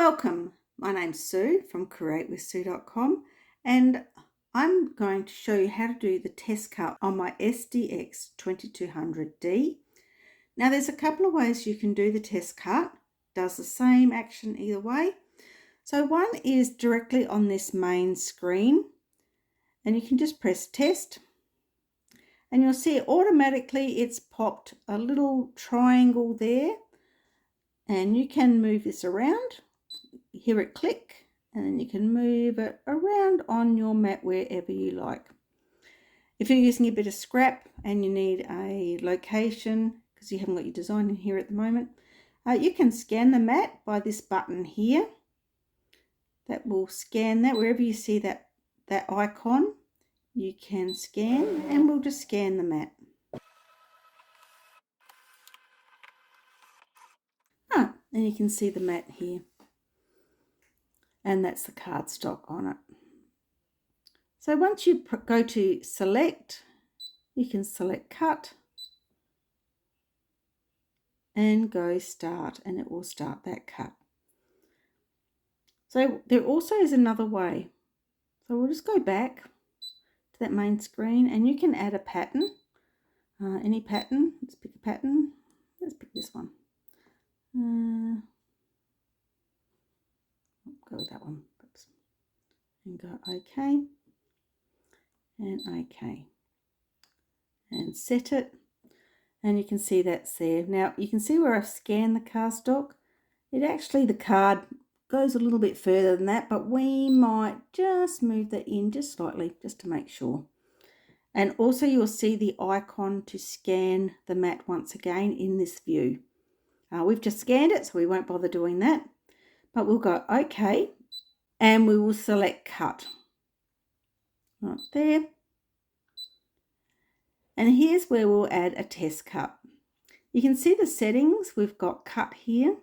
Welcome, my name's Sue from createwithsue.com and I'm going to show you how to do the test cut on my SDX 2200D. Now there's a couple of ways you can do the test cut, does the same action either way. So one is directly on this main screen and you can just press test and you'll see automatically it's popped a little triangle there and you can move this around. Hear it click and then you can move it around on your mat wherever you like. If you're using a bit of scrap and you need a location because you haven't got your design in here at the moment, you can scan the mat by this button here. That will scan that wherever you see that icon, you can scan and we'll just scan the mat. And you can see the mat here. And that's the cardstock on it. So once you go to select, you can select cut and go start and it will start that cut. So there also is another way. So we'll just go back to that main screen and you can add a pattern, any pattern. Let's pick a pattern. Let's pick this one. Go with that one. Oops. And go OK and OK and set it, and you can see that's there. Now you can see where I've scanned the cardstock. The card goes a little bit further than that, but we might just move that in just slightly just to make sure. And also you'll see the icon to scan the mat once again in this view. We've just scanned it, so we won't bother doing that. But we'll go OK and we will select cut right there. And here's where we'll add a test cut. You can see the settings. We've got cut here.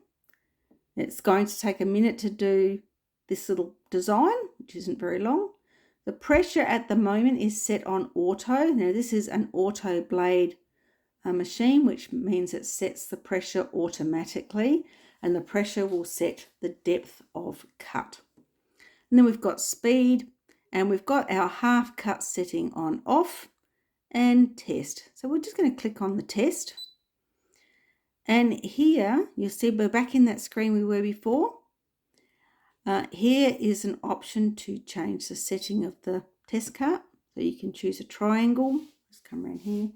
It's going to take a minute to do this little design, which isn't very long. The pressure at the moment is set on auto. Now this is an auto blade machine, which means it sets the pressure automatically. And the pressure will set the depth of cut. And then we've got speed and we've got our half cut setting on off and test. So we're just going to click on the test. And here you'll see we're back in that screen we were before. Here is an option to change the setting of the test cut. So you can choose a triangle. Just come around here.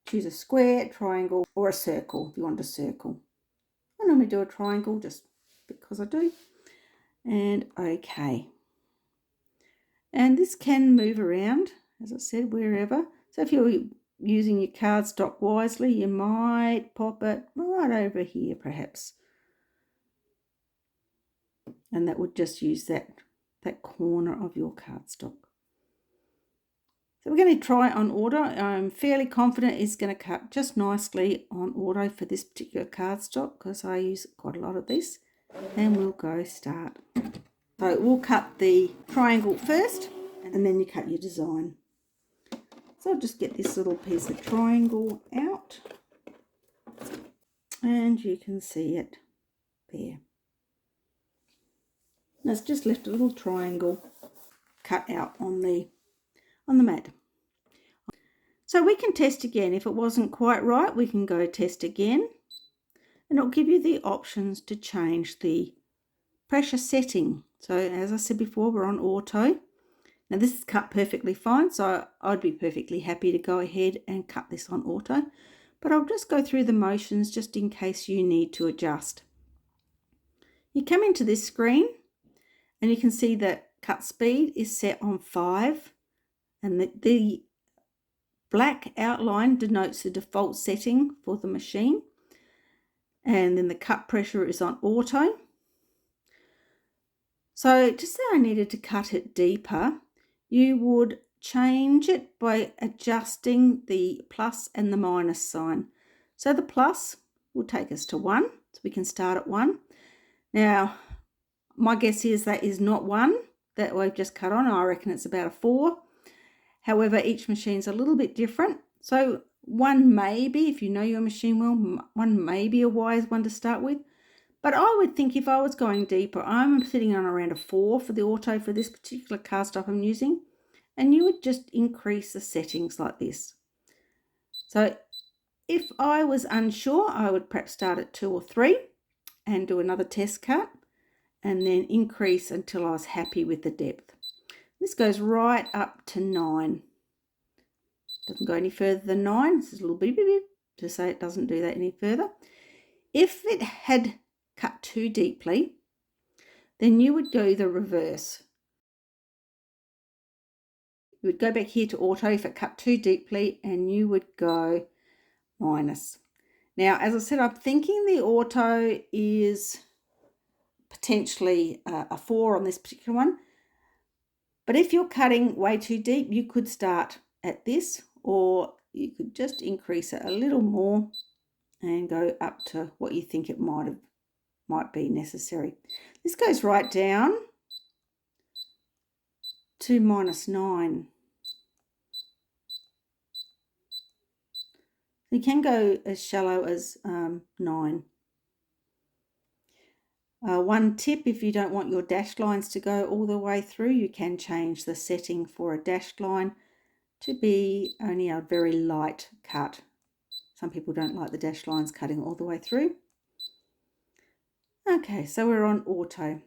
Choose a square, triangle or a circle if you want a circle. I normally do a triangle just because I do. And OK. And this can move around, as I said, wherever. So if you're using your cardstock wisely, you might pop it right over here perhaps. And that would just use that corner of your cardstock. So we're going to try on auto. I'm fairly confident it's going to cut just nicely on auto for this particular cardstock because I use quite a lot of this. And we'll go start. So we'll cut the triangle first and then you cut your design. So I'll just get this little piece of triangle out and you can see it there. And it's just left a little triangle cut out on the mat. So we can test again. If it wasn't quite right, we can go test again and it'll give you the options to change the pressure setting. So as I said before, we're on auto. Now this is cut perfectly fine, so I'd be perfectly happy to go ahead and cut this on auto, but I'll just go through the motions just in case you need to adjust. You come into this screen and you can see that cut speed is set on 5. And the black outline denotes the default setting for the machine. And then the cut pressure is on auto. So just say I needed to cut it deeper, you would change it by adjusting the plus and the minus sign. So the plus will take us to 1, so we can start at 1. Now, my guess is that is not 1 that we've just cut on. I reckon it's about a 4. However, each machine's a little bit different. So 1 may be, if you know your machine well, 1 may be a wise one to start with. But I would think if I was going deeper, I'm sitting on around a 4 for the auto for this particular cardstock I'm using, and you would just increase the settings like this. So if I was unsure, I would perhaps start at 2 or 3 and do another test cut and then increase until I was happy with the depth. This goes right up to 9. Doesn't go any further than 9. This is a little beep beep beep to say it doesn't do that any further. If it had cut too deeply, then you would go the reverse. You would go back here to auto if it cut too deeply, and you would go minus. Now, as I said, I'm thinking the auto is potentially a 4 on this particular one. But if you're cutting way too deep, you could start at this, or you could just increase it a little more and go up to what you think it might be necessary. This goes right down to -9. You can go as shallow as 9. One tip, if you don't want your dashed lines to go all the way through, you can change the setting for a dashed line to be only a very light cut. Some people don't like the dashed lines cutting all the way through. Okay, so we're on auto.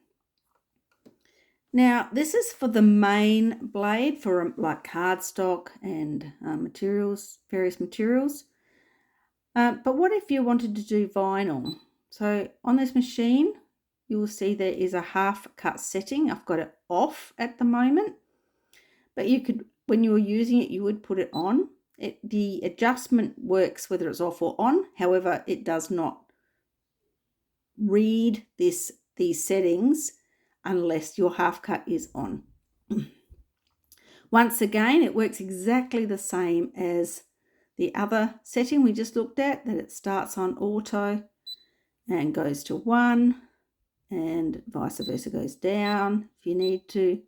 Now, this is for the main blade for like cardstock and materials, various materials. But what if you wanted to do vinyl? So on this machine, you will see there is a half cut setting. I've got it off at the moment, but you could, when you were using it, you would put it on. The adjustment works whether it's off or on. However, it does not read these settings unless your half cut is on. Once again, it works exactly the same as the other setting we just looked at, that it starts on auto and goes to 1, and vice versa, goes down if you need to,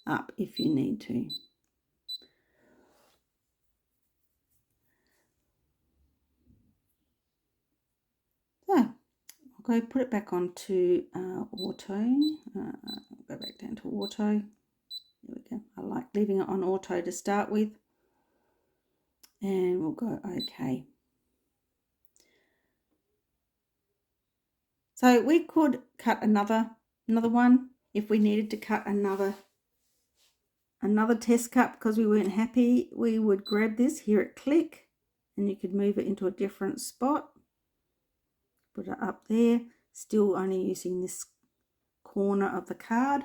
up if you need to. So I'll go put it back onto auto. Go back down to auto. There we go. I like leaving it on auto to start with. And we'll go OK. So we could cut another one if we needed to cut another test cut because we weren't happy. We would grab this here at click, and you could move it into a different spot. Put it up there, still only using this corner of the card.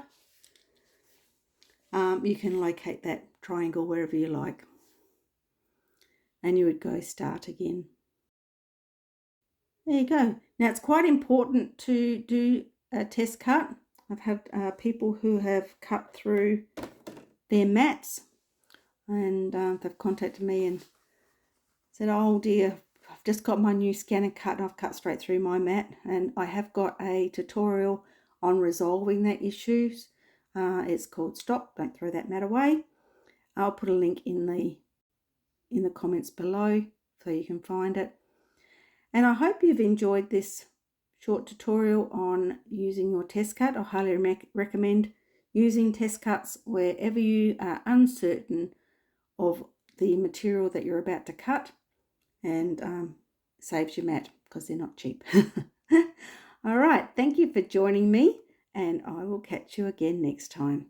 You can locate that triangle wherever you like. And you would go start again. There you go. Now it's quite important to do a test cut. I've had people who have cut through their mats, and they've contacted me and said, oh dear, I've just got my new ScanNCut and I've cut straight through my mat, and I have got a tutorial on resolving that issue. It's called Stop, Don't Throw That Mat Away. I'll put a link in the comments below so you can find it. And I hope you've enjoyed this short tutorial on using your test cut. I highly recommend using test cuts wherever you are uncertain of the material that you're about to cut, and saves your mat because they're not cheap. All right, thank you for joining me, and I will catch you again next time.